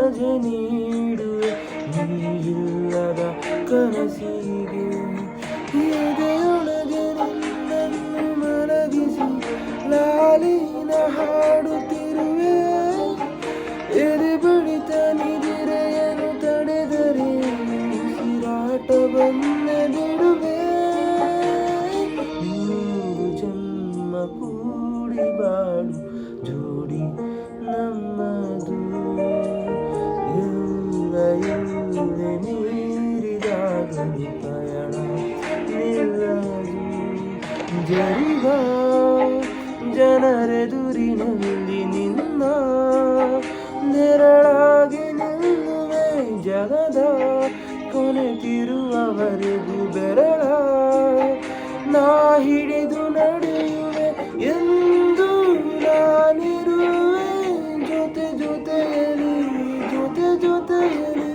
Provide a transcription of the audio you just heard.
ರಜೆ ನೀಡುವೆ ನೀರಿಲ್ಲದ ಕನಸಿಗೆ ಎದೆಯೊಳಗೆ ನಿನ್ನನ್ನು ಮಲಗಿಸಿ ಲಾಲಿನ ಹಾಡುತ್ತಿರುವೆ ಎದೆ ಬಡಿತ ನಿದಿರೆಯನ್ನು ತಡೆದರೆ ಉಸಿರಾಟವನ್ನೇ ಬಿಡುವೆ ನೂರು ಜನ್ಮ ಕೂಡಿ ಬಾಳು ಜೋಡಿ ನಮ್ಮದು ಎಲ್ಲೆ ಮೀರಿದಾಗಲೂ ಪಯಣ ನಿಲ್ಲದು ಜರಿವ ಜನರೆದುರಿನಲ್ಲಿ ನಿನ್ನ ನೆರಳಾಗಿ ನಿಲ್ಲುವೆ ಜಗದ ಕೊನೆತಿರುವವರೆಗೂ ಬೆರಳ ನಾ ಹಿಡಿದು ನಡೆಯುವೆ ಎಂದು ನಾನಿರುವೆ ಜೊತೆ ಜೊತೆಯಲಿ ಜೊತೆ ಜೊತೆಯಲಿ